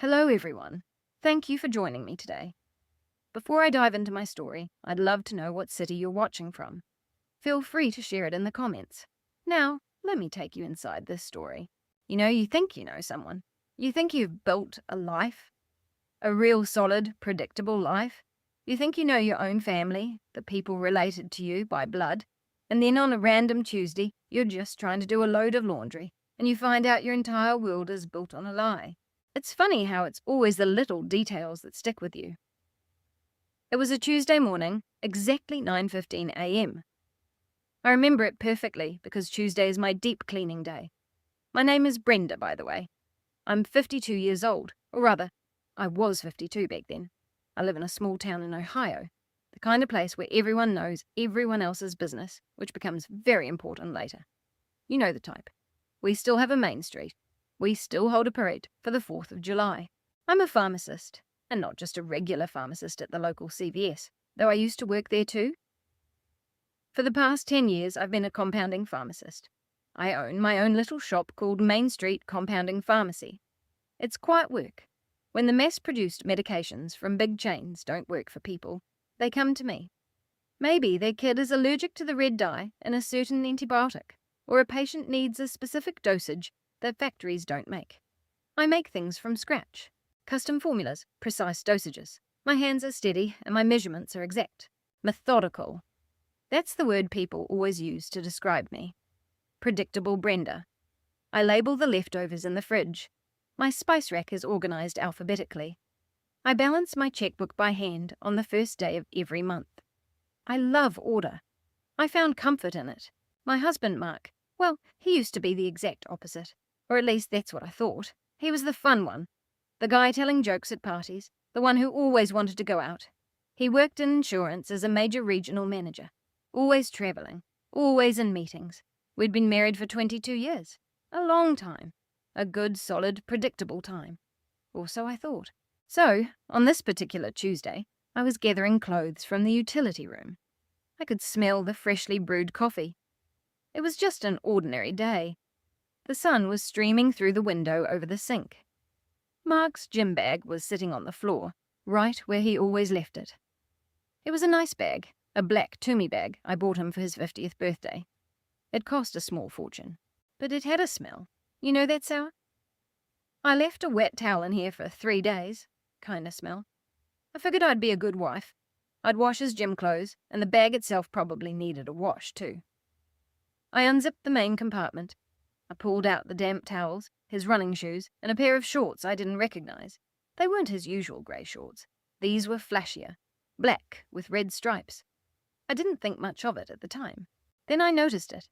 Hello, everyone. Thank you for joining me today. Before I dive into my story, I'd love to know what city you're watching from. Feel free to share it in the comments. Now, let me take you inside this story. You think you know someone. You think you've built a life, a real solid, predictable life. You think you know your own family, the people related to you by blood, and then on a random Tuesday, you're just trying to do a load of laundry, and you find out your entire world is built on a lie. It's funny how it's always the little details that stick with you. It was a Tuesday morning, exactly 9:15 a.m. I remember it perfectly because Tuesday is my deep cleaning day. My name is Brenda, by the way. I'm 52 years old, or rather, I was 52 back then. I live in a small town in Ohio, the kind of place where everyone knows everyone else's business, which becomes very important later. You know the type. We still have a main street. We still hold a parade for the 4th of July. I'm a pharmacist, and not just a regular pharmacist at the local CVS, though I used to work there too. For the past 10 years, I've been a compounding pharmacist. I own my own little shop called Main Street Compounding Pharmacy. It's quiet work. When the mass-produced medications from big chains don't work for people, they come to me. Maybe their kid is allergic to the red dye in a certain antibiotic, or a patient needs a specific dosage that factories don't make. I make things from scratch. Custom formulas, precise dosages. My hands are steady and my measurements are exact. Methodical. That's the word people always use to describe me. Predictable Brenda. I label the leftovers in the fridge. My spice rack is organized alphabetically. I balance my checkbook by hand on the first day of every month. I love order. I found comfort in it. My husband, Mark, well, he used to be the exact opposite. Or at least that's what I thought. He was the fun one. The guy telling jokes at parties. The one who always wanted to go out. He worked in insurance as a major regional manager. Always traveling. Always in meetings. We'd been married for 22 years. A long time. A good, solid, predictable time. Or so I thought. So, on this particular Tuesday, I was gathering clothes from the utility room. I could smell the freshly brewed coffee. It was just an ordinary day. The sun was streaming through the window over the sink. Mark's gym bag was sitting on the floor, right where he always left it. It was a nice bag, a black Toomey bag I bought him for his 50th birthday. It cost a small fortune, but it had a smell. You know that sour? I left a wet towel in here for 3 days. Kinda smell. I figured I'd be a good wife. I'd wash his gym clothes, and the bag itself probably needed a wash too. I unzipped the main compartment. I pulled out the damp towels, his running shoes, and a pair of shorts I didn't recognize. They weren't his usual grey shorts. These were flashier, black with red stripes. I didn't think much of it at the time. Then I noticed it.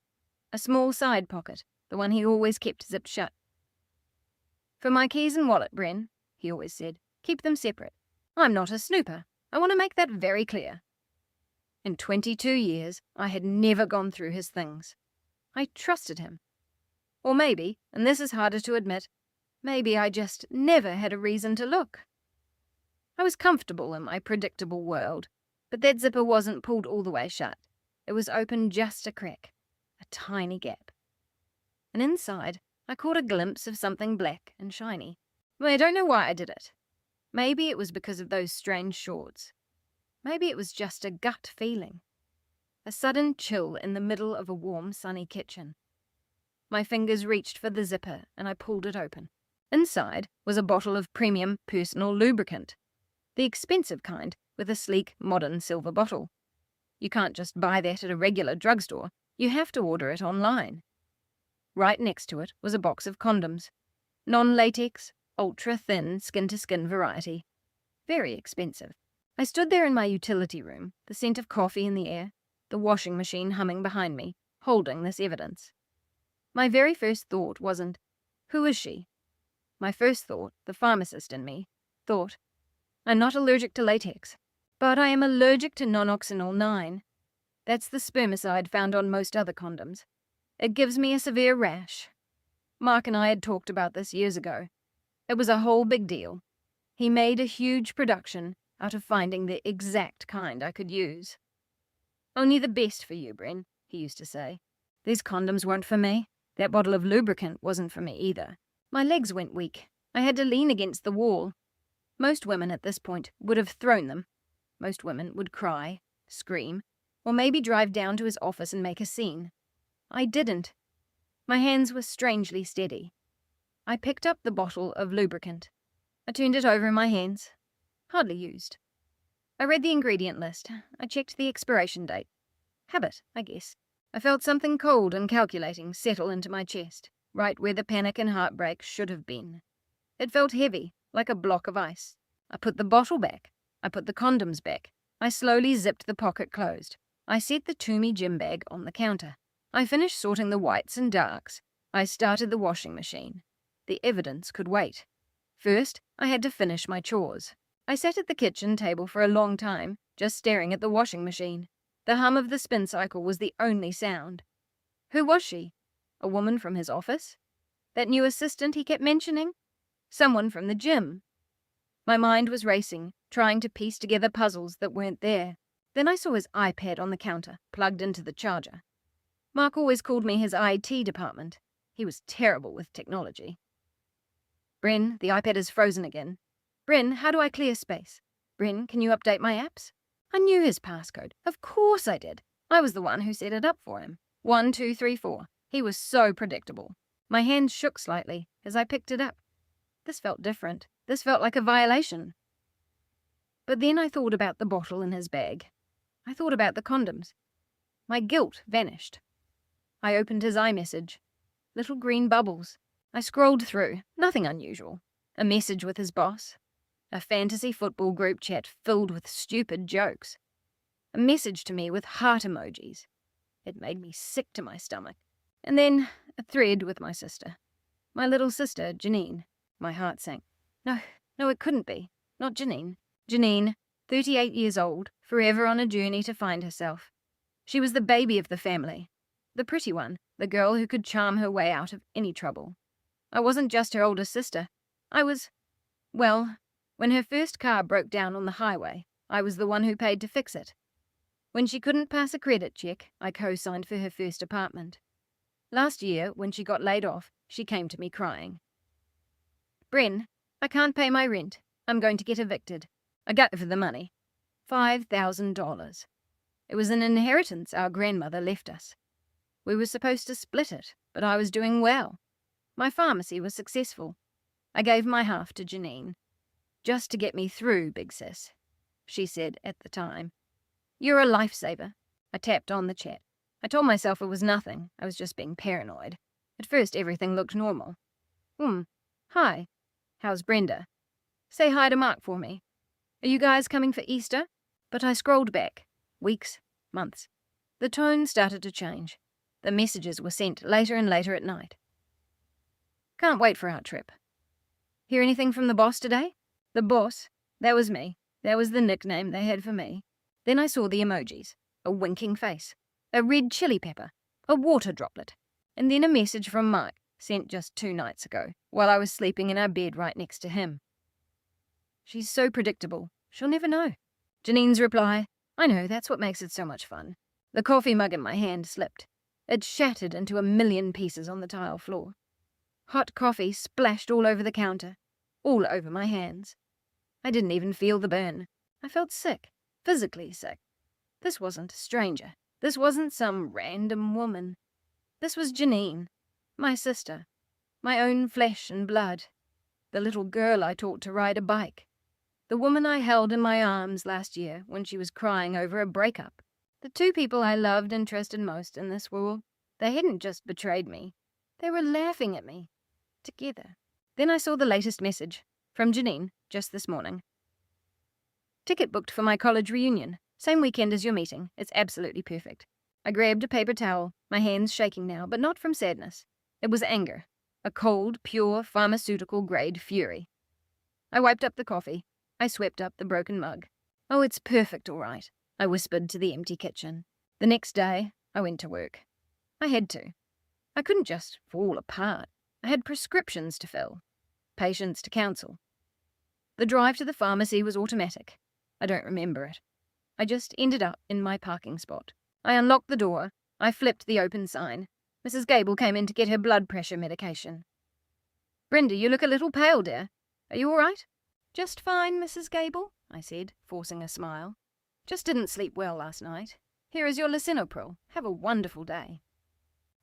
A small side pocket, the one he always kept zipped shut. For my keys and wallet, Bren, he always said, keep them separate. I'm not a snooper. I want to make that very clear. In 22 years, I had never gone through his things. I trusted him. Or maybe, and this is harder to admit, maybe I just never had a reason to look. I was comfortable in my predictable world, but that zipper wasn't pulled all the way shut. It was open just a crack, a tiny gap. And inside, I caught a glimpse of something black and shiny. Well, I don't know why I did it. Maybe it was because of those strange shorts. Maybe it was just a gut feeling. A sudden chill in the middle of a warm, sunny kitchen. My fingers reached for the zipper and I pulled it open. Inside was a bottle of premium personal lubricant. The expensive kind with a sleek, modern silver bottle. You can't just buy that at a regular drugstore. You have to order it online. Right next to it was a box of condoms. Non-latex, ultra-thin, skin-to-skin variety. Very expensive. I stood there in my utility room, the scent of coffee in the air, the washing machine humming behind me, holding this evidence. My very first thought wasn't, who is she? My first thought, the pharmacist in me, thought, I'm not allergic to latex, but I am allergic to nonoxynol 9. That's the spermicide found on most other condoms. It gives me a severe rash. Mark and I had talked about this years ago. It was a whole big deal. He made a huge production out of finding the exact kind I could use. Only the best for you, Bren, he used to say. These condoms weren't for me. That bottle of lubricant wasn't for me either. My legs went weak. I had to lean against the wall. Most women at this point would have thrown them. Most women would cry, scream, or maybe drive down to his office and make a scene. I didn't. My hands were strangely steady. I picked up the bottle of lubricant. I turned it over in my hands. Hardly used. I read the ingredient list. I checked the expiration date. Habit, I guess. I felt something cold and calculating settle into my chest, right where the panic and heartbreak should have been. It felt heavy, like a block of ice. I put the bottle back. I put the condoms back. I slowly zipped the pocket closed. I set the Toomey gym bag on the counter. I finished sorting the whites and darks. I started the washing machine. The evidence could wait. First, I had to finish my chores. I sat at the kitchen table for a long time, just staring at the washing machine. The hum of the spin cycle was the only sound. Who was she? A woman from his office? That new assistant he kept mentioning? Someone from the gym? My mind was racing, trying to piece together puzzles that weren't there. Then I saw his iPad on the counter, plugged into the charger. Mark always called me his IT department. He was terrible with technology. Bryn, the iPad is frozen again. Bryn, how do I clear space? Bryn, can you update my apps? I knew his passcode. Of course I did. I was the one who set it up for him. 1, 2, 3, 4. He was so predictable. My hand shook slightly as I picked it up. This felt different. This felt like a violation. But then I thought about the bottle in his bag. I thought about the condoms. My guilt vanished. I opened his iMessage. Little green bubbles. I scrolled through. Nothing unusual. A message with his boss. A fantasy football group chat filled with stupid jokes. A message to me with heart emojis. It made me sick to my stomach. And then a thread with my sister. My little sister, Janine. My heart sank. No, it couldn't be. Not Janine. Janine, 38 years old, forever on a journey to find herself. She was the baby of the family. The pretty one, the girl who could charm her way out of any trouble. I wasn't just her older sister. I was, well, when her first car broke down on the highway, I was the one who paid to fix it. When she couldn't pass a credit check, I co-signed for her first apartment. Last year, when she got laid off, she came to me crying. Bryn, I can't pay my rent. I'm going to get evicted. I got for the money. $5,000. It was an inheritance our grandmother left us. We were supposed to split it, but I was doing well. My pharmacy was successful. I gave my half to Janine. Just to get me through, big sis, she said at the time. You're a lifesaver. I tapped on the chat. I told myself it was nothing. I was just being paranoid. At first, everything looked normal. Hi. How's Brenda? Say hi to Mark for me. Are you guys coming for Easter? But I scrolled back. Weeks, months. The tone started to change. The messages were sent later and later at night. Can't wait for our trip. Hear anything from the boss today? The boss? That was me. That was the nickname they had for me. Then I saw the emojis. A winking face. A red chili pepper. A water droplet. And then a message from Mark, sent just 2 nights ago, while I was sleeping in our bed right next to him. She's so predictable. She'll never know. Janine's reply, I know, that's what makes it so much fun. The coffee mug in my hand slipped. It shattered into a million pieces on the tile floor. Hot coffee splashed all over the counter, all over my hands. I didn't even feel the burn. I felt sick, physically sick. This wasn't a stranger. This wasn't some random woman. This was Janine, my sister, my own flesh and blood, the little girl I taught to ride a bike, the woman I held in my arms last year when she was crying over a breakup. The 2 people I loved and trusted most in this world, they hadn't just betrayed me. They were laughing at me. Together. Then I saw the latest message, from Janine, just this morning. Ticket booked for my college reunion. Same weekend as your meeting. It's absolutely perfect. I grabbed a paper towel, my hands shaking now, but not from sadness. It was anger. A cold, pure, pharmaceutical-grade fury. I wiped up the coffee. I swept up the broken mug. Oh, it's perfect, all right, I whispered to the empty kitchen. The next day, I went to work. I had to. I couldn't just fall apart. I had prescriptions to fill, patients to counsel. The drive to the pharmacy was automatic. I don't remember it. I just ended up in my parking spot. I unlocked the door. I flipped the open sign. Mrs. Gable came in to get her blood pressure medication. Brenda, you look a little pale, dear. Are you all right? Just fine, Mrs. Gable, I said, forcing a smile. Just didn't sleep well last night. Here is your lisinopril. Have a wonderful day.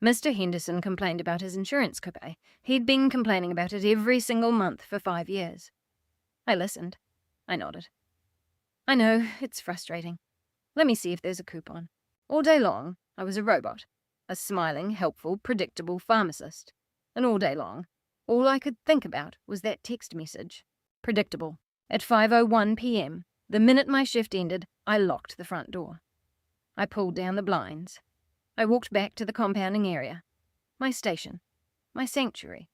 Mr. Henderson complained about his insurance copay. He'd been complaining about it every single month for 5 years. I listened. I nodded. I know, it's frustrating. Let me see if there's a coupon. All day long, I was a robot. A smiling, helpful, predictable pharmacist. And all day long, all I could think about was that text message. Predictable. At 5:01 p.m., the minute my shift ended, I locked the front door. I pulled down the blinds. I walked back to the compounding area. My station. My sanctuary.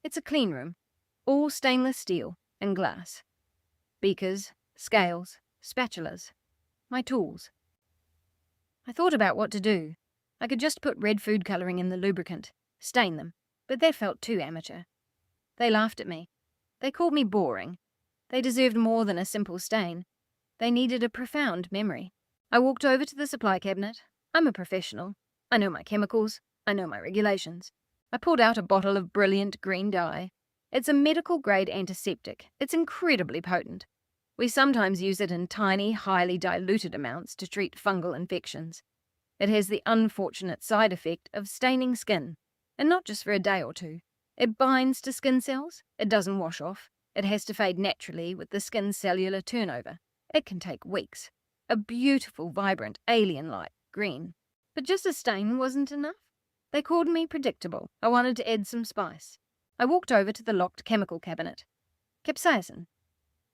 It's a clean room. All stainless steel and glass. Beakers, scales, spatulas. My tools. I thought about what to do. I could just put red food colouring in the lubricant, stain them, but that felt too amateur. They laughed at me. They called me boring. They deserved more than a simple stain. They needed a profound memory. I walked over to the supply cabinet. I'm a professional. I know my chemicals. I know my regulations. I pulled out a bottle of brilliant green dye. It's a medical-grade antiseptic. It's incredibly potent. We sometimes use it in tiny, highly diluted amounts to treat fungal infections. It has the unfortunate side effect of staining skin, and not just for a day or two. It binds to skin cells. It doesn't wash off. It has to fade naturally with the skin's cellular turnover. It can take weeks. A beautiful, vibrant, alien-like green. But just a stain wasn't enough. They called me predictable. I wanted to add some spice. I walked over to the locked chemical cabinet. Capsaicin.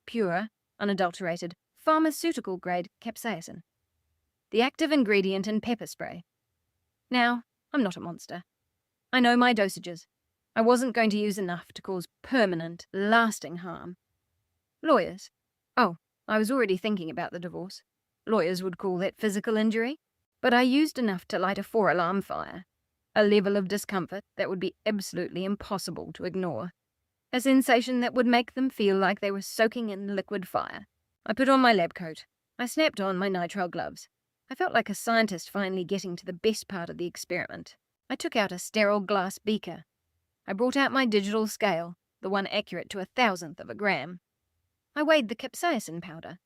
Pure, unadulterated, pharmaceutical-grade capsaicin. The active ingredient in pepper spray. Now, I'm not a monster. I know my dosages. I wasn't going to use enough to cause permanent, lasting harm. Lawyers. Oh, I was already thinking about the divorce. Lawyers would call that physical injury. But I used enough to light a 4-alarm fire. A level of discomfort that would be absolutely impossible to ignore. A sensation that would make them feel like they were soaking in liquid fire. I put on my lab coat. I snapped on my nitrile gloves. I felt like a scientist finally getting to the best part of the experiment. I took out a sterile glass beaker. I brought out my digital scale, the one accurate to 1,000th of a gram. I weighed the capsaicin powder.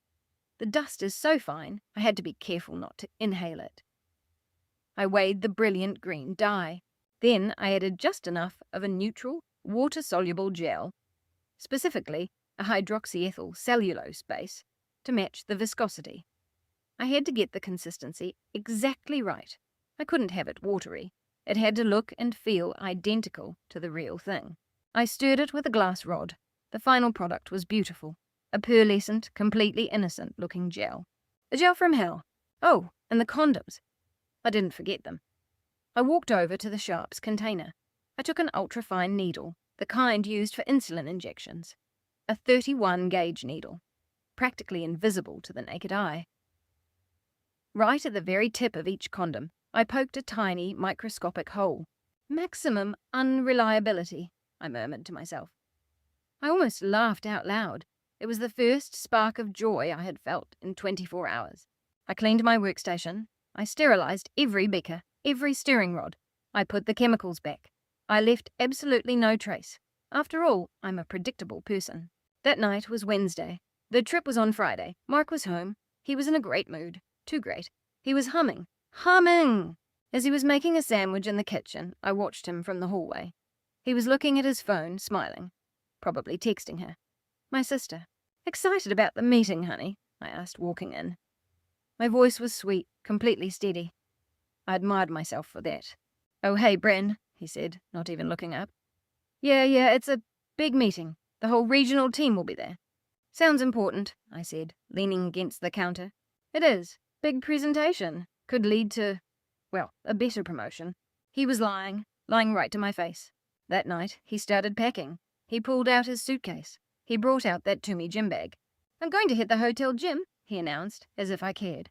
The dust is so fine, I had to be careful not to inhale it. I weighed the brilliant green dye. Then I added just enough of a neutral, water-soluble gel, specifically a hydroxyethyl cellulose base, to match the viscosity. I had to get the consistency exactly right. I couldn't have it watery. It had to look and feel identical to the real thing. I stirred it with a glass rod. The final product was beautiful. A pearlescent, completely innocent-looking gel. A gel from hell. Oh, and the condoms. I didn't forget them. I walked over to the sharps container. I took an ultrafine needle, the kind used for insulin injections. A 31-gauge needle, practically invisible to the naked eye. Right at the very tip of each condom, I poked a tiny, microscopic hole. Maximum unreliability, I murmured to myself. I almost laughed out loud. It was the first spark of joy I had felt in 24 hours. I cleaned my workstation. I sterilized every beaker, every stirring rod. I put the chemicals back. I left absolutely no trace. After all, I'm a predictable person. That night was Wednesday. The trip was on Friday. Mark was home. He was in a great mood. Too great. He was humming. Humming! As he was making a sandwich in the kitchen, I watched him from the hallway. He was looking at his phone, smiling. Probably texting her. My sister. Excited about the meeting, honey? I asked, walking in. My voice was sweet, completely steady. I admired myself for that. Oh, hey, Bren, he said, not even looking up. Yeah, it's a big meeting. The whole regional team will be there. Sounds important, I said, leaning against the counter. It is. Big presentation. Could lead to, well, a better promotion. He was lying right to my face. That night, he started packing. He pulled out his suitcase. He brought out that Toomey gym bag. I'm going to hit the hotel gym, he announced, as if I cared.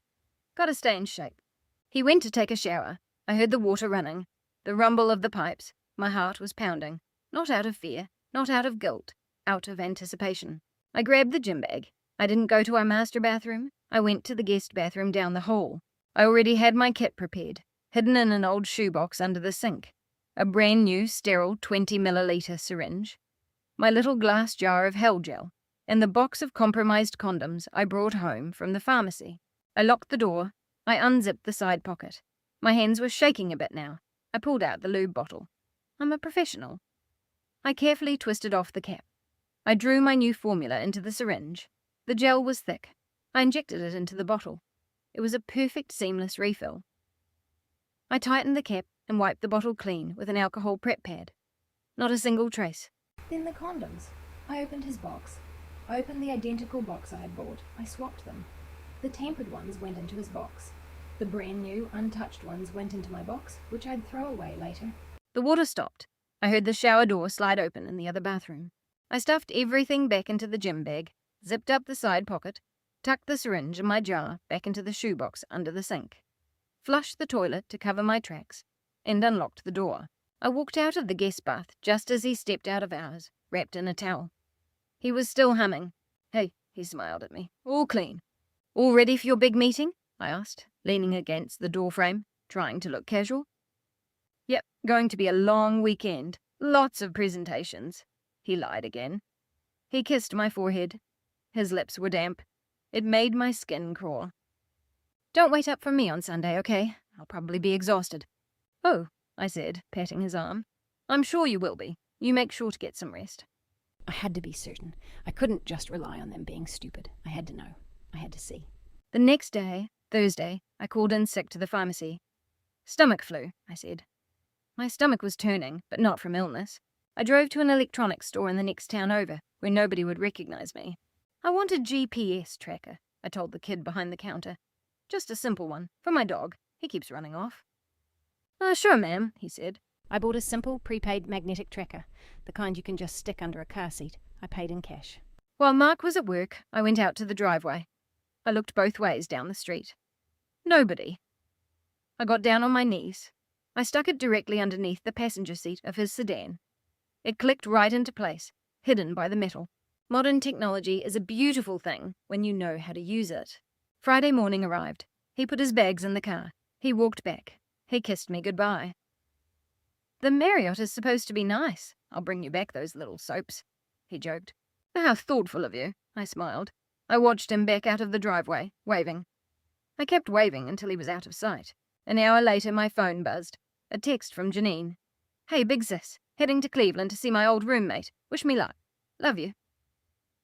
Gotta stay in shape. He went to take a shower. I heard the water running, the rumble of the pipes. My heart was pounding. Not out of fear, not out of guilt, out of anticipation. I grabbed the gym bag. I didn't go to our master bathroom. I went to the guest bathroom down the hall. I already had my kit prepared, hidden in an old shoebox under the sink. A brand new, sterile 20 milliliter syringe. my little glass jar of hell gel, and the box of compromised condoms I brought home from the pharmacy. I locked the door. I unzipped the side pocket. My hands were shaking a bit now. I pulled out the lube bottle. I'm a professional. I carefully twisted off the cap. I drew my new formula into the syringe. The gel was thick. I injected it into the bottle. It was a perfect seamless refill. I tightened the cap and wiped the bottle clean with an alcohol prep pad. Not a single trace. Then the condoms. I opened his box. I opened the identical box I had bought. I swapped them. The tampered ones went into his box. The brand new, untouched ones went into my box, which I'd throw away later. The water stopped. I heard the shower door slide open in the other bathroom. I stuffed everything back into the gym bag, zipped up the side pocket, tucked the syringe and my jar back into the shoebox under the sink, flushed the toilet to cover my tracks, and unlocked the door. I walked out of the guest bath just as he stepped out of ours, wrapped in a towel. He was still humming. "Hey," he smiled at me. "All clean." "All ready for your big meeting?" I asked, leaning against the doorframe, trying to look casual. "Yep, going to be a long weekend. Lots of presentations." He lied again. He kissed my forehead. His lips were damp. It made my skin crawl. "Don't wait up for me on Sunday, okay? I'll probably be exhausted." "Oh," I said, patting his arm. "I'm sure you will be. You make sure to get some rest." I had to be certain. I couldn't just rely on them being stupid. I had to know. I had to see. The next day, Thursday, I called in sick to the pharmacy. "Stomach flu," I said. My stomach was turning, but not from illness. I drove to an electronics store in the next town over, where nobody would recognize me. "I want a GPS tracker," I told the kid behind the counter. "Just a simple one, for my dog. He keeps running off." Sure, ma'am," he said. I bought a simple, prepaid magnetic tracker, the kind you can just stick under a car seat. I paid in cash. While Mark was at work, I went out to the driveway. I looked both ways down the street. Nobody. I got down on my knees. I stuck it directly underneath the passenger seat of his sedan. It clicked right into place, hidden by the metal. Modern technology is a beautiful thing when you know how to use it. Friday morning arrived. He put his bags in the car. He walked back. He kissed me goodbye. "The Marriott is supposed to be nice. I'll bring you back those little soaps," he joked. "How thoughtful of you," I smiled. I watched him back out of the driveway, waving. I kept waving until he was out of sight. An hour later, my phone buzzed. A text from Janine. "Hey, big sis. Heading to Cleveland to see my old roommate. Wish me luck. Love you."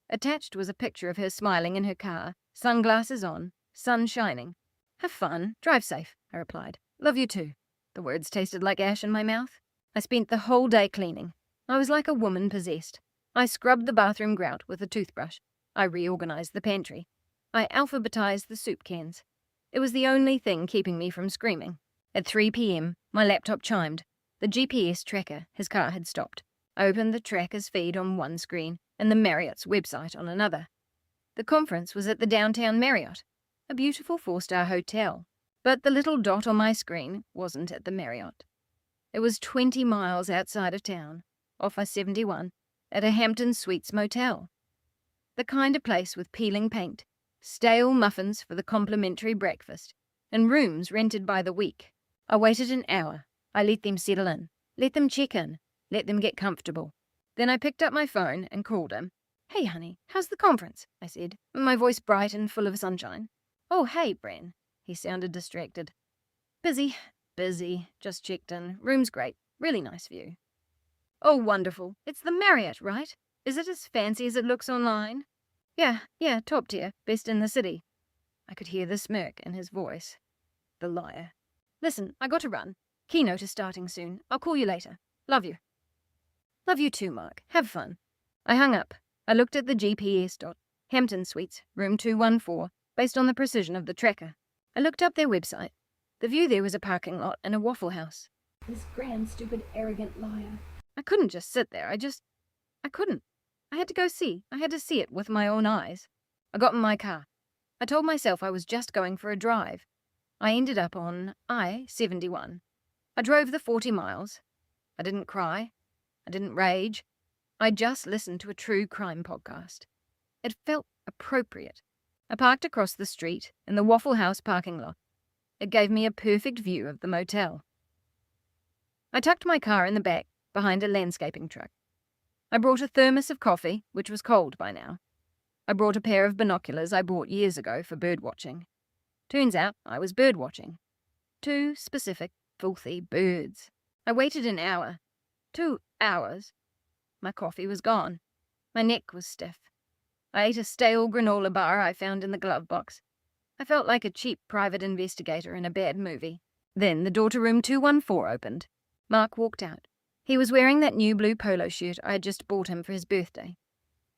Attached was a picture of her smiling in her car, sunglasses on, sun shining. "Have fun. Drive safe," I replied. "Love you too." The words tasted like ash in my mouth. I spent the whole day cleaning. I was like a woman possessed. I scrubbed the bathroom grout with a toothbrush. I reorganized the pantry. I alphabetized the soup cans. It was the only thing keeping me from screaming. At 3 p.m., my laptop chimed. The GPS tracker, his car had stopped. I opened the tracker's feed on one screen and the Marriott's website on another. The conference was at the downtown Marriott, a beautiful 4-star hotel. But the little dot on my screen wasn't at the Marriott. It was 20 miles outside of town, off I-71, at a Hampton Suites motel. The kind of place with peeling paint, stale muffins for the complimentary breakfast, and rooms rented by the week. I waited an hour. I let them settle in, let them check in, let them get comfortable. Then I picked up my phone and called him. "Hey, honey, how's the conference?" I said, my voice bright and full of sunshine. "Oh, hey, Bren." He sounded distracted. Busy. Just checked in. Room's great. Really nice view." "Oh, wonderful. It's the Marriott, right? Is it as fancy as it looks online?" Yeah, top tier. Best in the city." I could hear the smirk in his voice. The liar. "Listen, I got to run. Keynote is starting soon. I'll call you later. Love you." "Love you too, Mark. Have fun." I hung up. I looked at the GPS dot. Hampton Suites, room 214, based on the precision of the tracker. I looked up their website. The view there was a parking lot and a Waffle House. This grand, stupid, arrogant liar. I couldn't just sit there. I couldn't. I had to go see. I had to see it with my own eyes. I got in my car. I told myself I was just going for a drive. I ended up on I-71. I drove the 40 miles. I didn't cry. I didn't rage. I just listened to a true crime podcast. It felt appropriate. I parked across the street in the Waffle House parking lot. It gave me a perfect view of the motel. I tucked my car in the back behind a landscaping truck. I brought a thermos of coffee, which was cold by now. I brought a pair of binoculars I bought years ago for birdwatching. Turns out I was birdwatching. 2 specific, filthy birds. I waited an hour. 2 hours. My coffee was gone. My neck was stiff. I ate a stale granola bar I found in the glove box. I felt like a cheap private investigator in a bad movie. Then the door to room 214 opened. Mark walked out. He was wearing that new blue polo shirt I had just bought him for his birthday.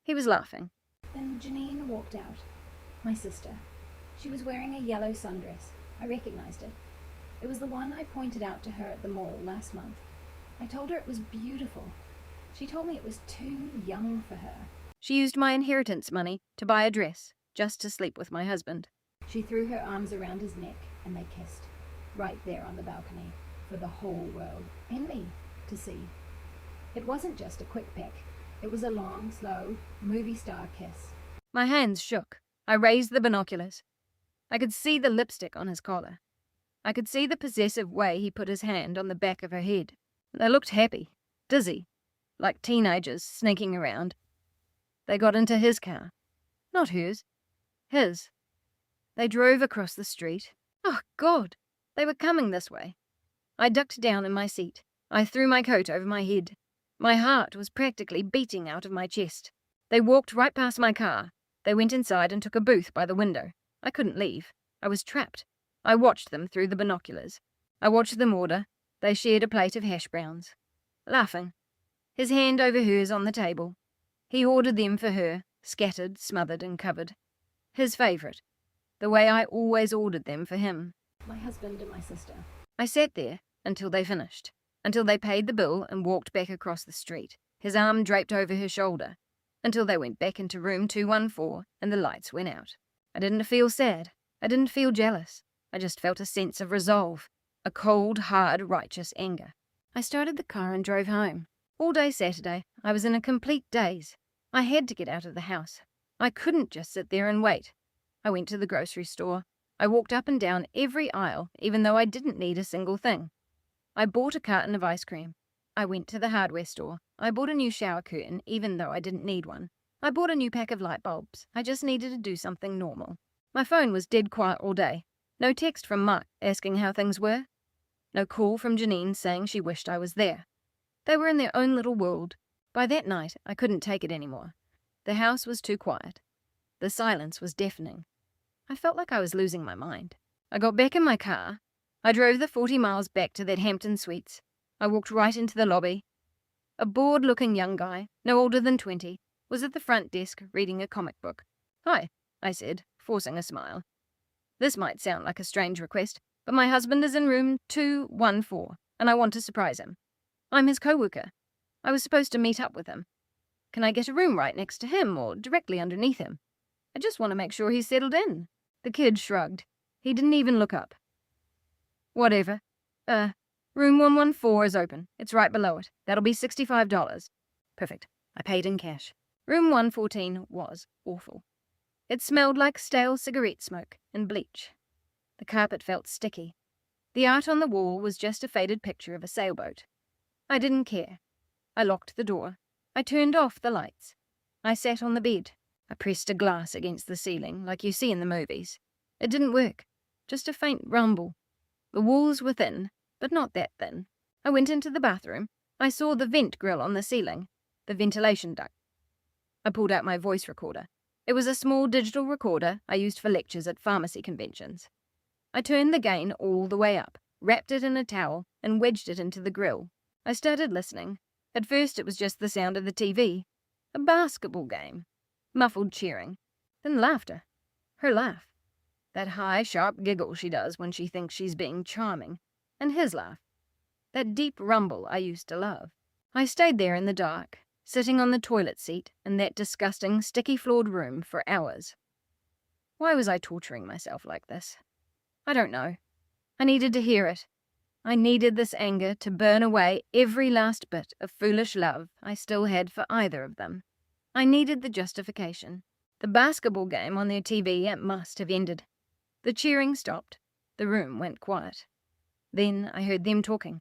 He was laughing. Then Janine walked out. My sister. She was wearing a yellow sundress. I recognized it. It was the one I pointed out to her at the mall last month. I told her it was beautiful. She told me it was too young for her. She used my inheritance money to buy a dress, just to sleep with my husband. She threw her arms around his neck and they kissed, right there on the balcony, for the whole world, and me, to see. It wasn't just a quick peck. It was a long, slow, movie star kiss. My hands shook. I raised the binoculars. I could see the lipstick on his collar. I could see the possessive way he put his hand on the back of her head. They looked happy, dizzy, like teenagers sneaking around. They got into his car. Not hers. His. They drove across the street. Oh, God! They were coming this way. I ducked down in my seat. I threw my coat over my head. My heart was practically beating out of my chest. They walked right past my car. They went inside and took a booth by the window. I couldn't leave. I was trapped. I watched them through the binoculars. I watched them order. They shared a plate of hash browns. Laughing. His hand over hers on the table. He ordered them for her, scattered, smothered, and covered. His favourite. The way I always ordered them for him. My husband and my sister. I sat there until they finished. Until they paid the bill and walked back across the street, his arm draped over her shoulder. Until they went back into room 214 and the lights went out. I didn't feel sad. I didn't feel jealous. I just felt a sense of resolve. A cold, hard, righteous anger. I started the car and drove home. All day Saturday, I was in a complete daze. I had to get out of the house. I couldn't just sit there and wait. I went to the grocery store. I walked up and down every aisle, even though I didn't need a single thing. I bought a carton of ice cream. I went to the hardware store. I bought a new shower curtain, even though I didn't need one. I bought a new pack of light bulbs. I just needed to do something normal. My phone was dead quiet all day. No text from Mark asking how things were. No call from Janine saying she wished I was there. They were in their own little world. By that night, I couldn't take it anymore. The house was too quiet. The silence was deafening. I felt like I was losing my mind. I got back in my car. I drove the 40 miles back to that Hampton Suites. I walked right into the lobby. A bored-looking young guy, no older than 20, was at the front desk reading a comic book. "Hi," I said, forcing a smile. This might sound like a strange request, but my husband is in room 214, and I want to surprise him. I'm his co-worker. I was supposed to meet up with him. Can I get a room right next to him or directly underneath him? I just want to make sure he's settled in. The kid shrugged. He didn't even look up. Whatever. Room 114 is open. It's right below it. That'll be $65. Perfect. I paid in cash. Room 114 was awful. It smelled like stale cigarette smoke and bleach. The carpet felt sticky. The art on the wall was just a faded picture of a sailboat. I didn't care. I locked the door. I turned off the lights. I sat on the bed. I pressed a glass against the ceiling, like you see in the movies. It didn't work. Just a faint rumble. The walls were thin, but not that thin. I went into the bathroom. I saw the vent grill on the ceiling, the ventilation duct. I pulled out my voice recorder. It was a small digital recorder I used for lectures at pharmacy conventions. I turned the gain all the way up, wrapped it in a towel, and wedged it into the grill. I started listening. At first it was just the sound of the TV. A basketball game. Muffled cheering. Then laughter. Her laugh. That high, sharp giggle she does when she thinks she's being charming. And his laugh. That deep rumble I used to love. I stayed there in the dark, sitting on the toilet seat in that disgusting, sticky-floored room for hours. Why was I torturing myself like this? I don't know. I needed to hear it. I needed this anger to burn away every last bit of foolish love I still had for either of them. I needed the justification. The basketball game on their TV must have ended. The cheering stopped. The room went quiet. Then I heard them talking.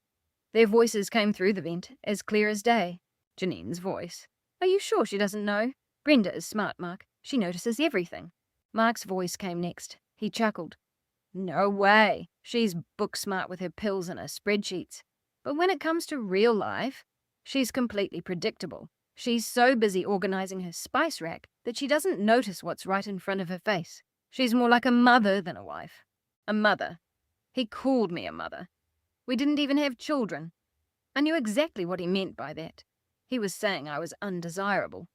Their voices came through the vent, as clear as day. Janine's voice. Are you sure she doesn't know? Brenda is smart, Mark. She notices everything. Mark's voice came next. He chuckled. No way. She's book smart with her pills and her spreadsheets. But when it comes to real life, she's completely predictable. She's so busy organizing her spice rack that she doesn't notice what's right in front of her face. She's more like a mother than a wife. A mother. He called me a mother. We didn't even have children. I knew exactly what he meant by that. He was saying I was undesirable.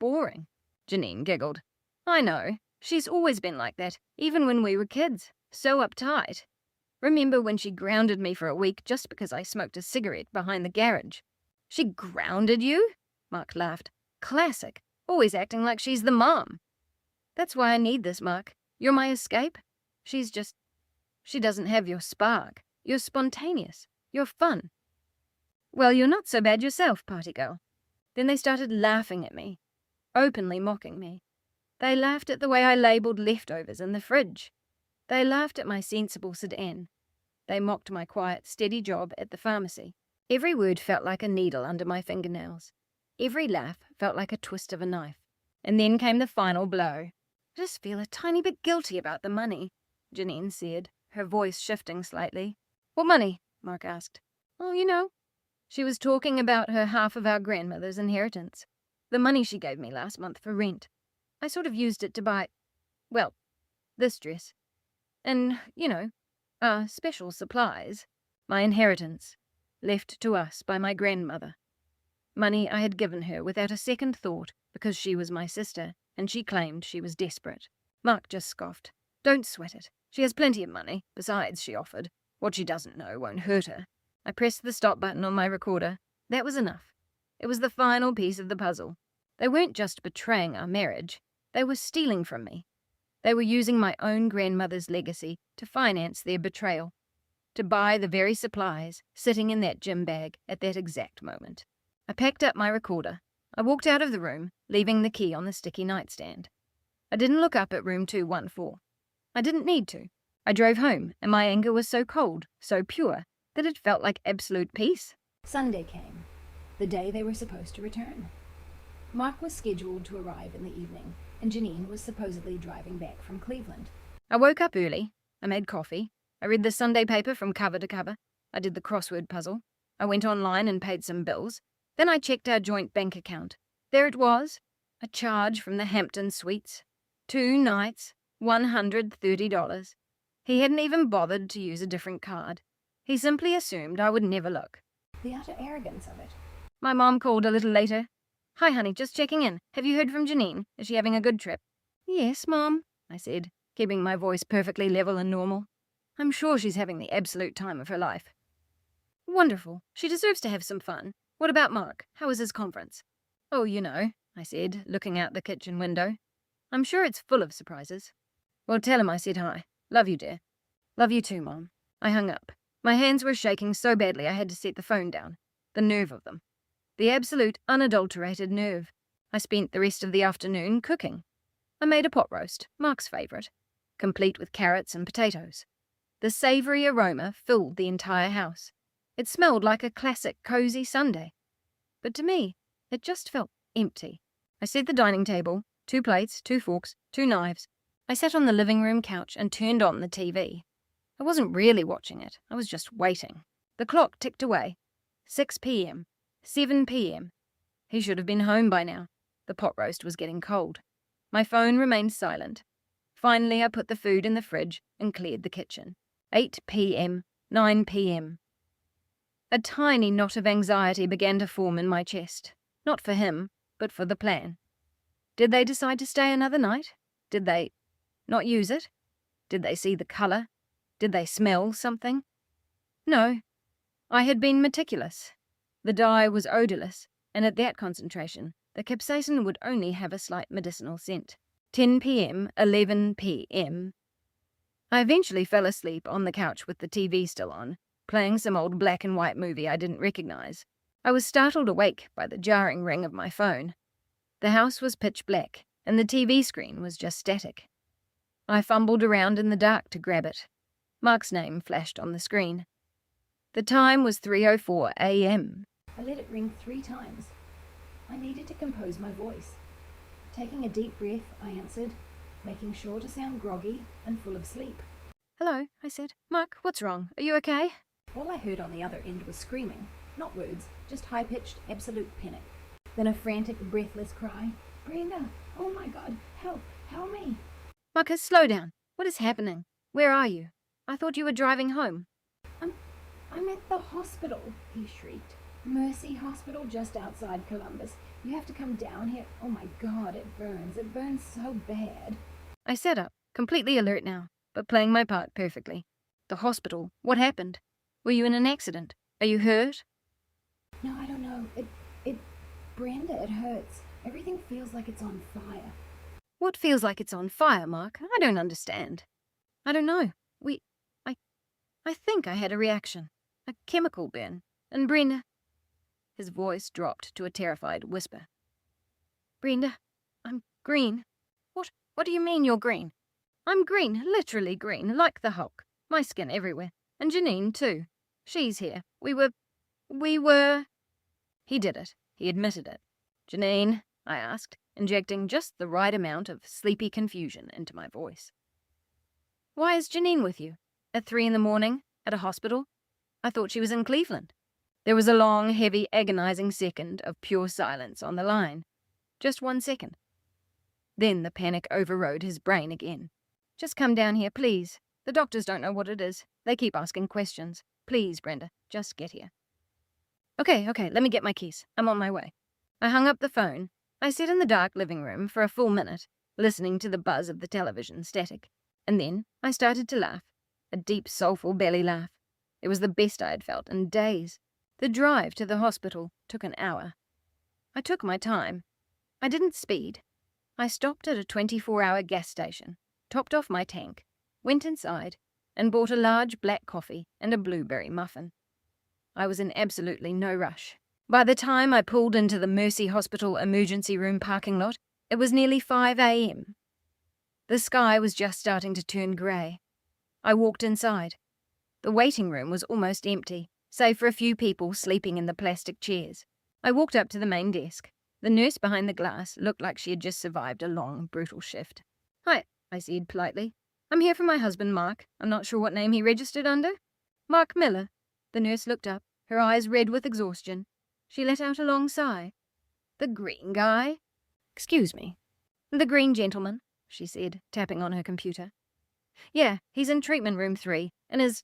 Boring. Janine giggled. I know. She's always been like that, even when we were kids. So uptight. Remember when she grounded me for a week just because I smoked a cigarette behind the garage? She grounded you? Mark laughed. Classic. Always acting like she's the mom. That's why I need this, Mark. You're my escape. She doesn't have your spark. You're spontaneous. You're fun. Well, you're not so bad yourself, party girl. Then they started laughing at me, openly mocking me. They laughed at the way I labelled leftovers in the fridge. They laughed at my sensible sedan. They mocked my quiet, steady job at the pharmacy. Every word felt like a needle under my fingernails. Every laugh felt like a twist of a knife. And then came the final blow. I just feel a tiny bit guilty about the money, Janine said, her voice shifting slightly. What money? Mark asked. Oh, you know. She was talking about her half of our grandmother's inheritance. The money she gave me last month for rent. I sort of used it to buy, well, this dress. And, special supplies. My inheritance, left to us by my grandmother. Money I had given her without a second thought because she was my sister and she claimed she was desperate. Mark just scoffed. Don't sweat it. She has plenty of money. Besides, she offered. What she doesn't know won't hurt her. I pressed the stop button on my recorder. That was enough. It was the final piece of the puzzle. They weren't just betraying our marriage. They were stealing from me. They were using my own grandmother's legacy to finance their betrayal, to buy the very supplies sitting in that gym bag at that exact moment. I packed up my recorder. I walked out of the room, leaving the key on the sticky nightstand. I didn't look up at room 214. I didn't need to. I drove home, and my anger was so cold, so pure, that it felt like absolute peace. Sunday came, the day they were supposed to return. Mark was scheduled to arrive in the evening, and Janine was supposedly driving back from Cleveland. I woke up early. I made coffee. I read the Sunday paper from cover to cover. I did the crossword puzzle. I went online and paid some bills. Then I checked our joint bank account. There it was, a charge from the Hampton Suites. 2 nights, $130. He hadn't even bothered to use a different card. He simply assumed I would never look. The utter arrogance of it. My mom called a little later. Hi, honey, just checking in. Have you heard from Janine? Is she having a good trip? Yes, Mom, I said, keeping my voice perfectly level and normal. I'm sure she's having the absolute time of her life. Wonderful. She deserves to have some fun. What about Mark? How was his conference? Oh, I said, looking out the kitchen window. I'm sure it's full of surprises. Well, tell him I said hi. Love you, dear. Love you too, Mom. I hung up. My hands were shaking so badly I had to set the phone down. The nerve of them. The absolute, unadulterated nerve. I spent the rest of the afternoon cooking. I made a pot roast, Mark's favourite, complete with carrots and potatoes. The savoury aroma filled the entire house. It smelled like a classic cosy Sunday. But to me, it just felt empty. I set the dining table, 2 plates, 2 forks, 2 knives. I sat on the living room couch and turned on the TV. I wasn't really watching it. I was just waiting. The clock ticked away. 6 p.m. 7 p.m. He should have been home by now. The pot roast was getting cold. My phone remained silent. Finally, I put the food in the fridge and cleared the kitchen. 8 p.m. 9 p.m. A tiny knot of anxiety began to form in my chest. Not for him, but for the plan. Did they decide to stay another night? Did they not use it? Did they see the colour? Did they smell something? No. I had been meticulous. The dye was odourless, and at that concentration, the capsaicin would only have a slight medicinal scent. 10 p.m., 11 p.m. I eventually fell asleep on the couch with the TV still on, playing some old black and white movie I didn't recognise. I was startled awake by the jarring ring of my phone. The house was pitch black, and the TV screen was just static. I fumbled around in the dark to grab it. Mark's name flashed on the screen. The time was 3:04 a.m. I let it ring 3 times. I needed to compose my voice. Taking a deep breath, I answered, making sure to sound groggy and full of sleep. Hello, I said. Mark, what's wrong? Are you okay? All I heard on the other end was screaming, not words, just high-pitched, absolute panic. Then a frantic, breathless cry. Brenda! Oh my God! Help me! Marcus, slow down. What is happening? Where are you? I thought you were driving home. I'm at the hospital, he shrieked. Mercy Hospital just outside Columbus. You have to come down here. Oh my God, it burns. It burns so bad. I sat up, completely alert now, but playing my part perfectly. The hospital? What happened? Were you in an accident? Are you hurt? No, I don't know. Brenda, it hurts. Everything feels like it's on fire. What feels like it's on fire, Mark? I don't understand. I don't know. I think I had a reaction. A chemical burn. And Brenda... His voice dropped to a terrified whisper. Brenda, I'm green. What do you mean you're green? I'm green, literally green, like the Hulk. My skin everywhere. And Janine, too. She's here. We were... He did it. He admitted it. Janine, I asked, injecting just the right amount of sleepy confusion into my voice. Why is Janine with you? At 3 a.m, at a hospital? I thought she was in Cleveland. There was a long, heavy, agonizing second of pure silence on the line. Just 1 second. Then the panic overrode his brain again. Just come down here, please. The doctors don't know what it is. They keep asking questions. Please, Brenda, just get here. Okay, let me get my keys. I'm on my way. I hung up the phone. I sat in the dark living room for a full minute, listening to the buzz of the television static. And then I started to laugh. A deep, soulful belly laugh. It was the best I had felt in days. The drive to the hospital took an hour. I took my time. I didn't speed. I stopped at a 24-hour gas station, topped off my tank, went inside, and bought a large black coffee and a blueberry muffin. I was in absolutely no rush. By the time I pulled into the Mercy Hospital emergency room parking lot, it was nearly 5 a.m. The sky was just starting to turn grey. I walked inside. The waiting room was almost empty, save for a few people sleeping in the plastic chairs. I walked up to the main desk. The nurse behind the glass looked like she had just survived a long, brutal shift. Hi, I said politely. I'm here for my husband, Mark. I'm not sure what name he registered under. Mark Miller. The nurse looked up, her eyes red with exhaustion. She let out a long sigh. The green guy? Excuse me. The green gentleman, she said, tapping on her computer. Yeah, he's in treatment room 3, and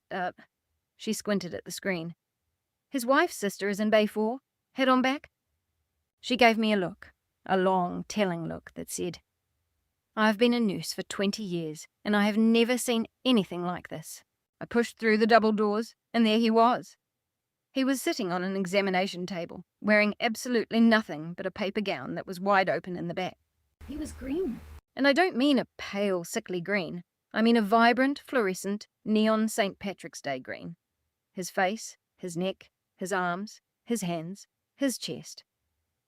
she squinted at the screen. His wife's sister is in bay 4. Head on back. She gave me a look, a long, telling look that said, I've been a nurse for 20 years, and I have never seen anything like this. I pushed through the double doors, and there he was. He was sitting on an examination table, wearing absolutely nothing but a paper gown that was wide open in the back. He was green. And I don't mean a pale, sickly green. I mean a vibrant, fluorescent, neon St. Patrick's Day green. His face, his neck, his arms, his hands, his chest.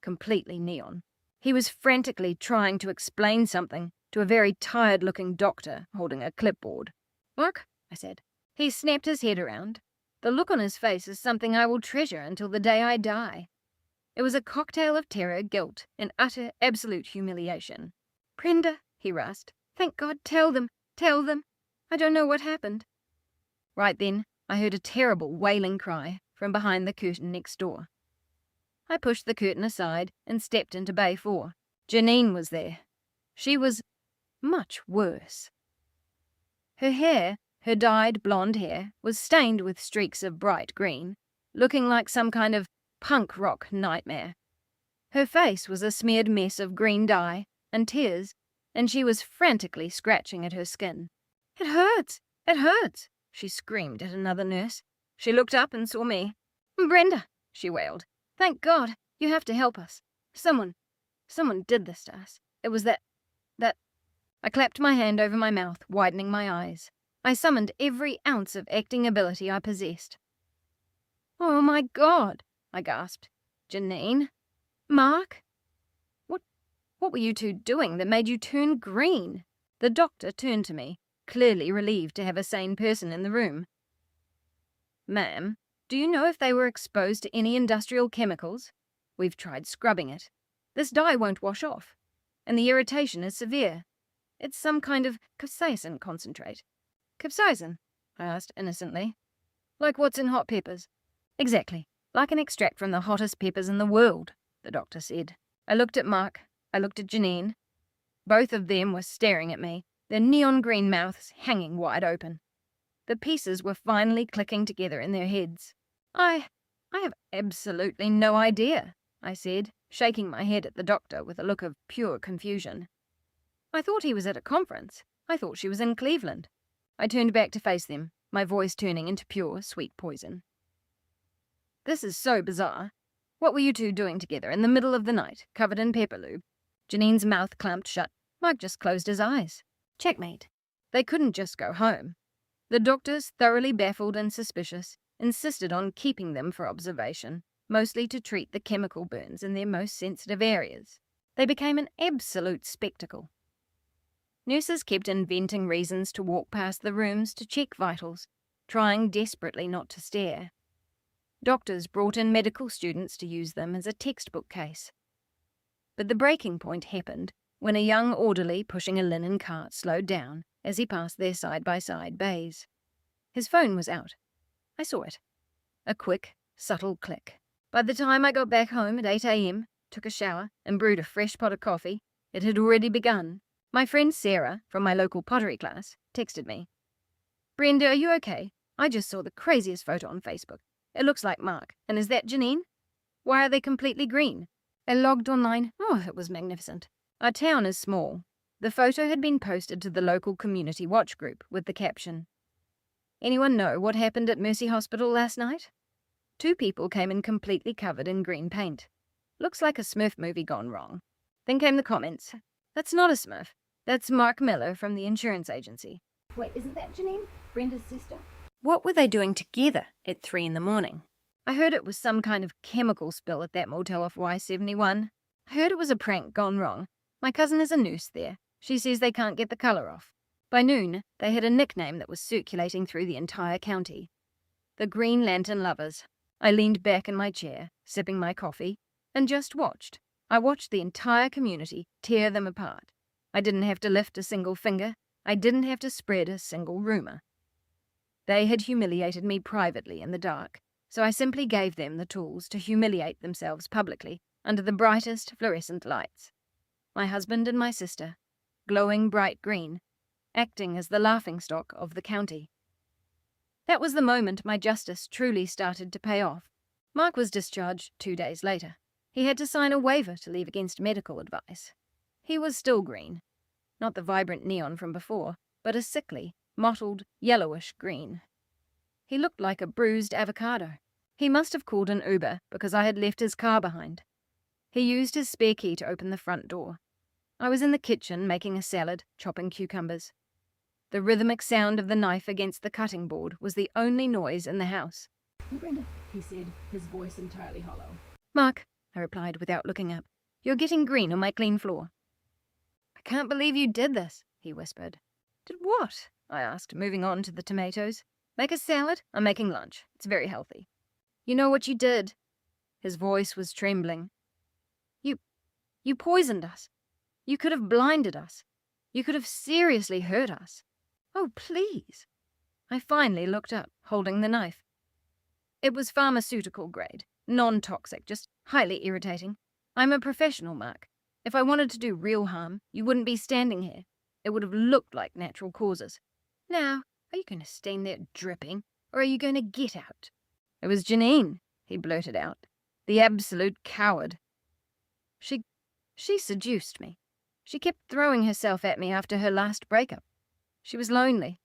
Completely neon. He was frantically trying to explain something to a very tired-looking doctor holding a clipboard. Mark, I said. He snapped his head around. The look on his face is something I will treasure until the day I die. It was a cocktail of terror, guilt, and utter, absolute humiliation. Brenda, he rasped. Thank God, tell them. I don't know what happened. Right then, I heard a terrible wailing cry from behind the curtain next door. I pushed the curtain aside and stepped into bay 4. Janine was there. She was much worse. Her hair, her dyed blonde hair, was stained with streaks of bright green, looking like some kind of punk rock nightmare. Her face was a smeared mess of green dye and tears, and she was frantically scratching at her skin. It hurts! It hurts! She screamed at another nurse. She looked up and saw me. Brenda, she wailed. Thank God, you have to help us. Someone did this to us. It was that... I clapped my hand over my mouth, widening my eyes. I summoned every ounce of acting ability I possessed. Oh my God, I gasped. Janine? Mark? What were you two doing that made you turn green? The doctor turned to me, clearly relieved to have a sane person in the room. Ma'am, do you know if they were exposed to any industrial chemicals? We've tried scrubbing it. This dye won't wash off, and the irritation is severe. It's some kind of capsaicin concentrate." "Capsaicin?" I asked innocently. "Like what's in hot peppers?" "Exactly. Like an extract from the hottest peppers in the world," the doctor said. I looked at Mark. I looked at Janine. Both of them were staring at me, their neon green mouths hanging wide open. The pieces were finally clicking together in their heads. I have absolutely no idea," I said, shaking my head at the doctor with a look of pure confusion. "I thought he was at a conference. I thought she was in Cleveland." I turned back to face them, my voice turning into pure, sweet poison. "This is so bizarre. What were you two doing together in the middle of the night, covered in pepper lube?" Janine's mouth clamped shut. Mark just closed his eyes. Checkmate. They couldn't just go home. The doctors, thoroughly baffled and suspicious, insisted on keeping them for observation, mostly to treat the chemical burns in their most sensitive areas. They became an absolute spectacle. Nurses kept inventing reasons to walk past the rooms to check vitals, trying desperately not to stare. Doctors brought in medical students to use them as a textbook case. But the breaking point happened when a young orderly pushing a linen cart slowed down as he passed their side-by-side bays. His phone was out. I saw it. A quick, subtle click. By the time I got back home at 8 a.m., took a shower, and brewed a fresh pot of coffee, it had already begun. My friend Sarah, from my local pottery class, texted me. "Brenda, are you okay? I just saw the craziest photo on Facebook. It looks like Mark. And is that Janine? Why are they completely green?" I logged online. Oh, it was magnificent. Our town is small. The photo had been posted to the local community watch group with the caption, "Anyone know what happened at Mercy Hospital last night? 2 people came in completely covered in green paint. Looks like a Smurf movie gone wrong." Then came the comments. "That's not a Smurf. That's Mark Miller from the insurance agency." Wait, isn't that Janine? Brenda's sister? What were they doing together at 3 in the morning? I heard it was some kind of chemical spill at that motel off Y71. I heard it was a prank gone wrong. My cousin is a nurse there. She says they can't get the colour off. By noon, they had a nickname that was circulating through the entire county. The Green Lantern Lovers. I leaned back in my chair, sipping my coffee, and just watched. I watched the entire community tear them apart. I didn't have to lift a single finger. I didn't have to spread a single rumour. They had humiliated me privately in the dark, so I simply gave them the tools to humiliate themselves publicly under the brightest fluorescent lights. My husband and my sister, glowing bright green, acting as the laughingstock of the county. That was the moment my justice truly started to pay off. Mark was discharged 2 days later. He had to sign a waiver to leave against medical advice. He was still green, not the vibrant neon from before, but a sickly, mottled, yellowish green. He looked like a bruised avocado. He must have called an Uber because I had left his car behind. He used his spare key to open the front door. I was in the kitchen making a salad, chopping cucumbers. The rhythmic sound of the knife against the cutting board was the only noise in the house. "Brenda," he said, his voice entirely hollow. "Mark," I replied without looking up, "you're getting green on my clean floor." "I can't believe you did this," he whispered. "Did what?" I asked, moving on to the tomatoes. "Make a salad? I'm making lunch. It's very healthy." "You know what you did?" His voice was trembling. You poisoned us. You could have blinded us. You could have seriously hurt us. Oh, please." I finally looked up, holding the knife. It was pharmaceutical-grade, non-toxic, just highly irritating. I'm a professional, Mark. If I wanted to do real harm, you wouldn't be standing here. It would have looked like natural causes. Now, are you going to stand there dripping, or are you going to get out? "It was Janine," he blurted out. "The absolute coward. She seduced me. She kept throwing herself at me after her last breakup. She was lonely.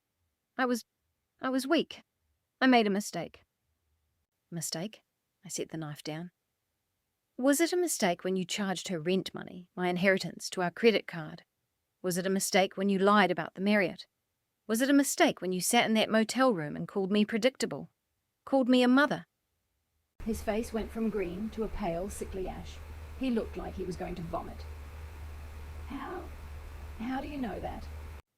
I was weak. I made a mistake." "Mistake?" I set the knife down. "Was it a mistake when you charged her rent money, my inheritance, to our credit card? Was it a mistake when you lied about the Marriott? Was it a mistake when you sat in that motel room and called me predictable? Called me a mother?" His face went from green to a pale, sickly ash. He looked like he was going to vomit. How do you know that?"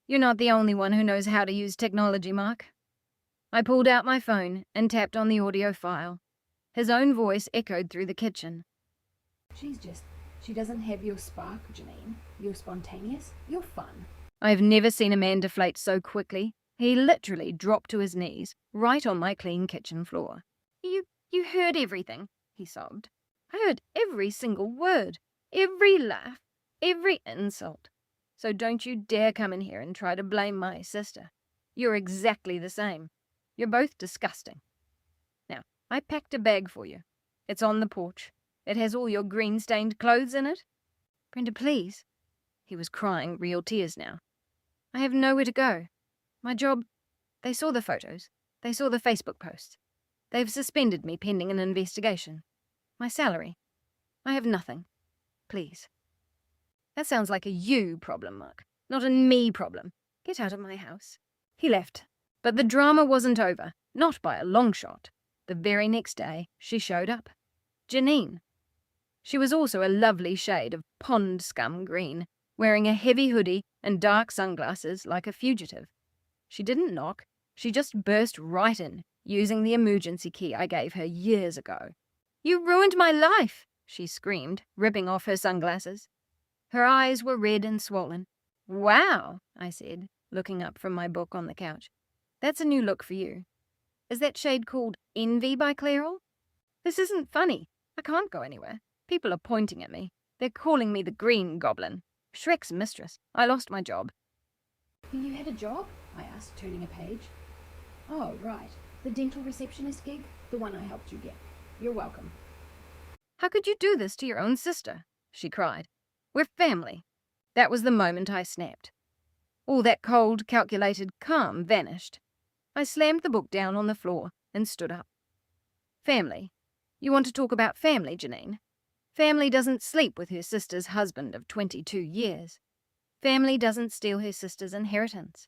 "You're not the only one who knows how to use technology, Mark." I pulled out my phone and tapped on the audio file. His own voice echoed through the kitchen. She's just She doesn't have your spark, Janine. You're spontaneous. You're fun. I have never seen a man deflate so quickly. He literally dropped to his knees, right on my clean kitchen floor. You heard everything, he sobbed. I heard every single word, every laugh, every insult. So don't you dare come in here and try to blame my sister. You're exactly the same. You're both disgusting. Now, I packed a bag for you. It's on the porch. It has all your green-stained clothes in it. Brenda, please. He was crying real tears now. I have nowhere to go. My job... They saw the photos. They saw the Facebook posts. They've suspended me pending an investigation. My salary. I have nothing. Please. That sounds like a you problem, Mark, not a me problem. Get out of my house. He left. But the drama wasn't over, not by a long shot. The very next day, she showed up. Janine. She was also a lovely shade of pond scum green, wearing a heavy hoodie and dark sunglasses like a fugitive. She didn't knock. She just burst right in, using the emergency key I gave her years ago. You ruined my life, she screamed, ripping off her sunglasses. Her eyes were red and swollen. Wow, I said, looking up from my book on the couch. That's a new look for you. Is that shade called Envy by Clairol? This isn't funny. I can't go anywhere. People are pointing at me. They're calling me the Green Goblin. Shrek's mistress. I lost my job. You had a job? I asked, turning a page. Oh, right. The dental receptionist gig? The one I helped you get. You're welcome. How could you do this to your own sister? She cried. We're family. That was the moment I snapped. All that cold, calculated calm vanished. I slammed the book down on the floor and stood up. Family. You want to talk about family, Janine? Family doesn't sleep with her sister's husband of 22 years. Family doesn't steal her sister's inheritance.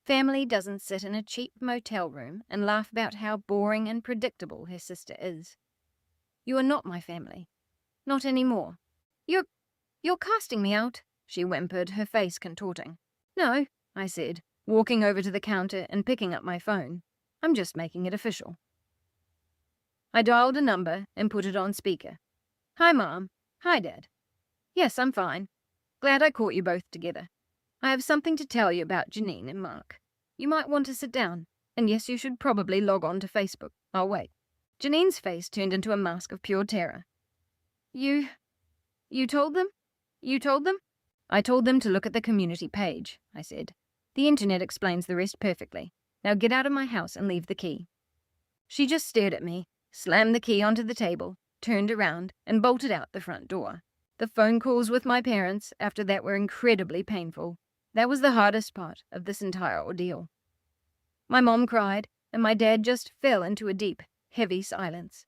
Family doesn't sit in a cheap motel room and laugh about how boring and predictable her sister is. You are not my family. Not anymore. You're casting me out, she whimpered, her face contorting. No, I said, walking over to the counter and picking up my phone. I'm just making it official. I dialed a number and put it on speaker. Hi, Mom. Hi, Dad. Yes, I'm fine. Glad I caught you both together. I have something to tell you about Janine and Mark. You might want to sit down, and yes, you should probably log on to Facebook. I'll wait. Janine's face turned into a mask of pure terror. You told them? You told them? I told them to look at the community page, I said. The internet explains the rest perfectly. Now get out of my house and leave the key. She just stared at me, slammed the key onto the table, turned around, and bolted out the front door. The phone calls with my parents after that were incredibly painful. That was the hardest part of this entire ordeal. My mom cried, and my dad just fell into a deep, heavy silence.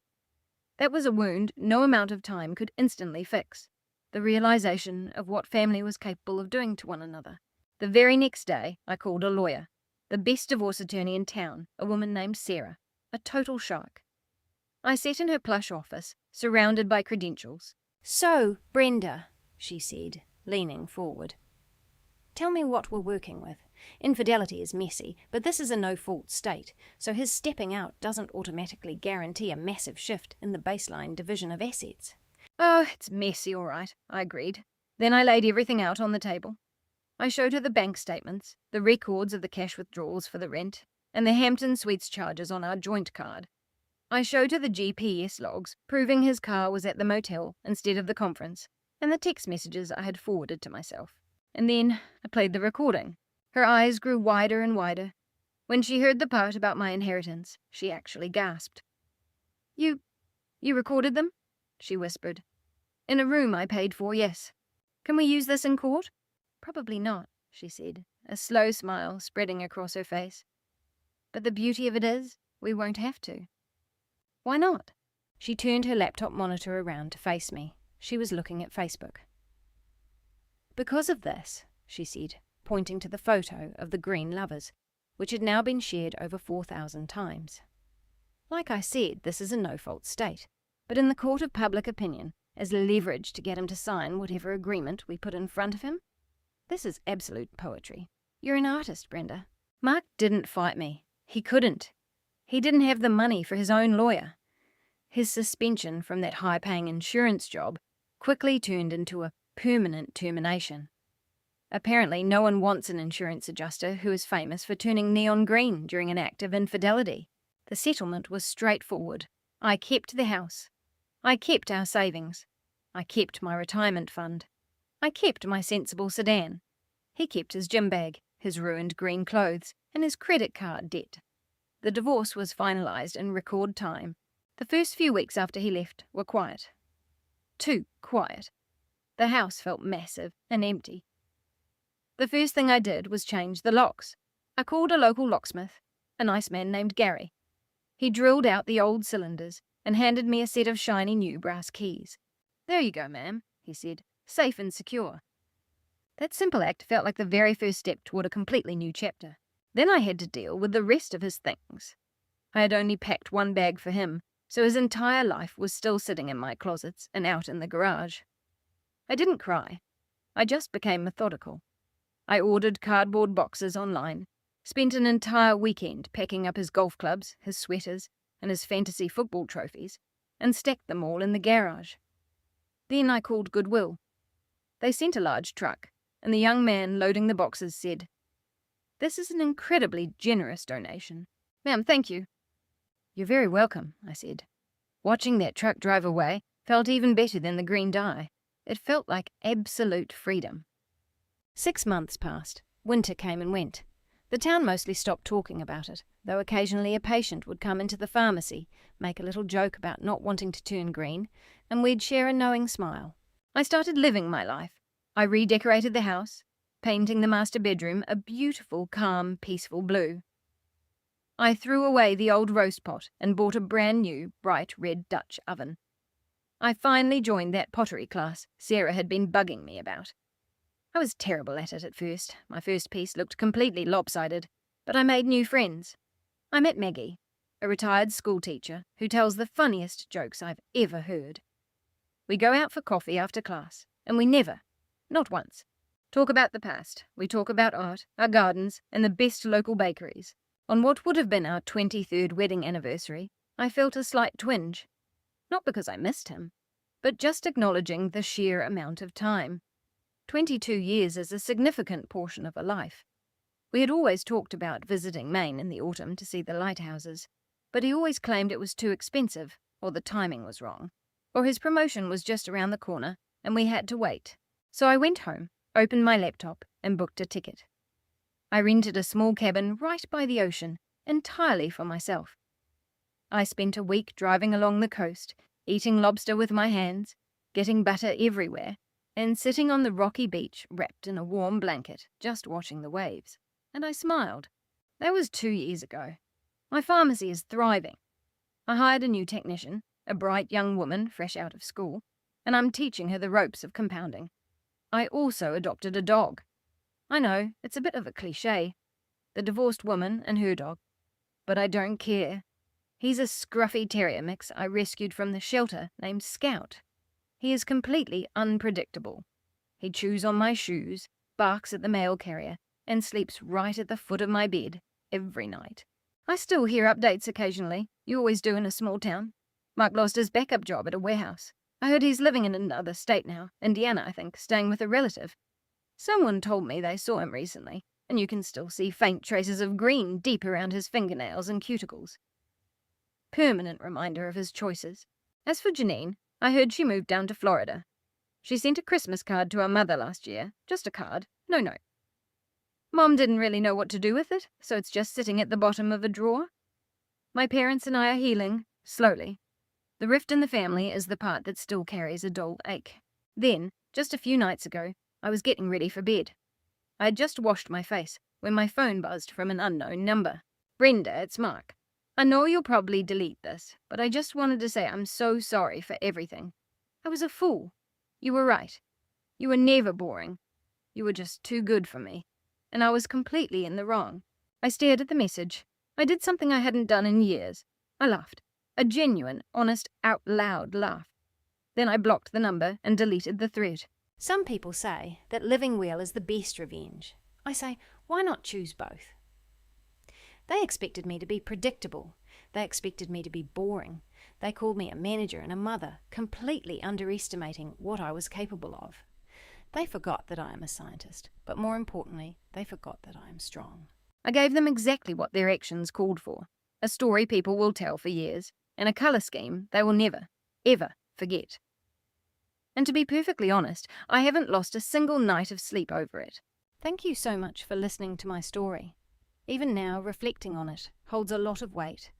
That was a wound no amount of time could instantly fix. The realization of what family was capable of doing to one another. The very next day, I called a lawyer, the best divorce attorney in town, a woman named Sarah, a total shark. I sat in her plush office, surrounded by credentials. So, Brenda, she said, leaning forward. Tell me what we're working with. Infidelity is messy, but this is a no-fault state, so his stepping out doesn't automatically guarantee a massive shift in the baseline division of assets. Oh, it's messy, all right, I agreed. Then I laid everything out on the table. I showed her the bank statements, the records of the cash withdrawals for the rent, and the Hampton Suites charges on our joint card. I showed her the GPS logs, proving his car was at the motel instead of the conference, and the text messages I had forwarded to myself. And then I played the recording. Her eyes grew wider and wider. When she heard the part about my inheritance, she actually gasped. You recorded them? She whispered. In a room I paid for, yes. Can we use this in court? Probably not, she said, a slow smile spreading across her face. But the beauty of it is, we won't have to. Why not? She turned her laptop monitor around to face me. She was looking at Facebook. Because of this, she said, pointing to the photo of the green lovers, which had now been shared over 4,000 times. Like I said, this is a no-fault state, but in the court of public opinion, as leverage to get him to sign whatever agreement we put in front of him, this is absolute poetry. You're an artist, Brenda. Mark didn't fight me. He couldn't. He didn't have the money for his own lawyer. His suspension from that high-paying insurance job quickly turned into a permanent termination. Apparently, no one wants an insurance adjuster who is famous for turning neon green during an act of infidelity. The settlement was straightforward. I kept the house. I kept our savings. I kept my retirement fund. I kept my sensible sedan. He kept his gym bag, his ruined green clothes, and his credit card debt. The divorce was finalised in record time. The first few weeks after he left were quiet. Too quiet. The house felt massive and empty. The first thing I did was change the locks. I called a local locksmith, a nice man named Gary. He drilled out the old cylinders and handed me a set of shiny new brass keys. "There you go, ma'am," he said, "safe and secure." That simple act felt like the very first step toward a completely new chapter. Then I had to deal with the rest of his things. I had only packed one bag for him, so his entire life was still sitting in my closets and out in the garage. I didn't cry. I just became methodical. I ordered cardboard boxes online, spent an entire weekend packing up his golf clubs, his sweaters, and his fantasy football trophies, and stacked them all in the garage. Then I called Goodwill. They sent a large truck, and the young man loading the boxes said, "This is an incredibly generous donation. Ma'am, thank you." "You're very welcome," I said. Watching that truck drive away felt even better than the green dye. It felt like absolute freedom. 6 months passed. Winter came and went. The town mostly stopped talking about it, though occasionally a patient would come into the pharmacy, make a little joke about not wanting to turn green, and we'd share a knowing smile. I started living my life. I redecorated the house, painting the master bedroom a beautiful, calm, peaceful blue. I threw away the old roast pot and bought a brand new, bright red Dutch oven. I finally joined that pottery class Sarah had been bugging me about. I was terrible at it at first. My first piece looked completely lopsided, but I made new friends. I met Maggie, a retired school teacher who tells the funniest jokes I've ever heard. We go out for coffee after class, and we never, not once, talk about the past. We talk about art, our gardens, and the best local bakeries. On what would have been our 23rd wedding anniversary, I felt a slight twinge. Not because I missed him, but just acknowledging the sheer amount of time. 22 years is a significant portion of a life. We had always talked about visiting Maine in the autumn to see the lighthouses, but he always claimed it was too expensive, or the timing was wrong, or his promotion was just around the corner and we had to wait. So I went home, opened my laptop, and booked a ticket. I rented a small cabin right by the ocean, entirely for myself. I spent a week driving along the coast, eating lobster with my hands, getting butter everywhere, and sitting on the rocky beach wrapped in a warm blanket, just watching the waves. And I smiled. That was 2 years ago. My pharmacy is thriving. I hired a new technician, a bright young woman fresh out of school, and I'm teaching her the ropes of compounding. I also adopted a dog. I know, it's a bit of a cliché, the divorced woman and her dog, but I don't care. He's a scruffy terrier mix I rescued from the shelter named Scout. He is completely unpredictable. He chews on my shoes, barks at the mail carrier, and sleeps right at the foot of my bed every night. I still hear updates occasionally. You always do in a small town. Mark lost his backup job at a warehouse. I heard he's living in another state now, Indiana, I think, staying with a relative. Someone told me they saw him recently, and you can still see faint traces of green deep around his fingernails and cuticles. Permanent reminder of his choices. As for Janine, I heard she moved down to Florida. She sent a Christmas card to her mother last year. Just a card, no note. Mom didn't really know what to do with it, so it's just sitting at the bottom of a drawer. My parents and I are healing, slowly. The rift in the family is the part that still carries a dull ache. Then, just a few nights ago, I was getting ready for bed. I had just washed my face when my phone buzzed from an unknown number. "Brenda, it's Mark. I know you'll probably delete this, but I just wanted to say I'm so sorry for everything. I was a fool. You were right. You were never boring. You were just too good for me. And I was completely in the wrong." I stared at the message. I did something I hadn't done in years. I laughed. A genuine, honest, out-loud laugh. Then I blocked the number and deleted the thread. Some people say that living well is the best revenge. I say, why not choose both? They expected me to be predictable. They expected me to be boring. They called me a manager and a mother, completely underestimating what I was capable of. They forgot that I am a scientist, but more importantly, they forgot that I am strong. I gave them exactly what their actions called for, a story people will tell for years, and a colour scheme they will never, ever forget. And to be perfectly honest, I haven't lost a single night of sleep over it. Thank you so much for listening to my story. Even now, reflecting on it holds a lot of weight,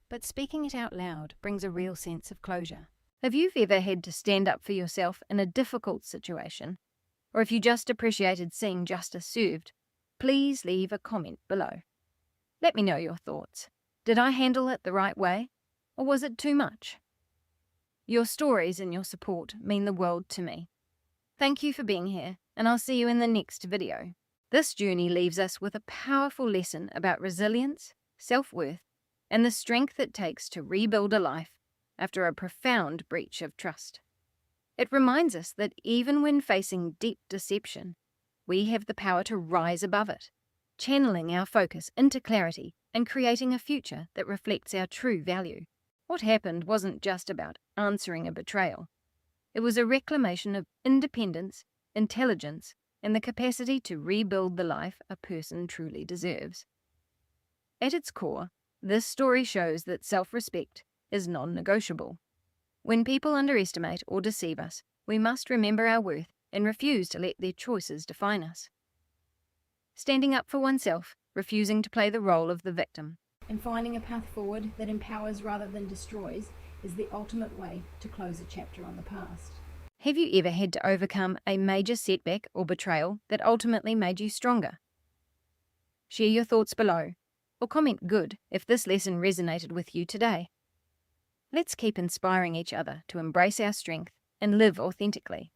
but speaking it out loud brings a real sense of closure. If you've ever had to stand up for yourself in a difficult situation, or if you just appreciated seeing justice served, please leave a comment below. Let me know your thoughts. Did I handle it the right way, or was it too much? Your stories and your support mean the world to me. Thank you for being here, and I'll see you in the next video. This journey leaves us with a powerful lesson about resilience, self-worth, and the strength it takes to rebuild a life after a profound breach of trust. It reminds us that even when facing deep deception, we have the power to rise above it, channeling our focus into clarity and creating a future that reflects our true value. What happened wasn't just about answering a betrayal. It was a reclamation of independence, intelligence, and the capacity to rebuild the life a person truly deserves. At its core, this story shows that self-respect is non-negotiable. When people underestimate or deceive us, we must remember our worth and refuse to let their choices define us. Standing up for oneself, refusing to play the role of the victim, And finding a path forward that empowers rather than destroys is the ultimate way to close a chapter on the past. Have you ever had to overcome a major setback or betrayal that ultimately made you stronger? Share your thoughts below, or comment good if this lesson resonated with you today. Let's keep inspiring each other to embrace our strength and live authentically.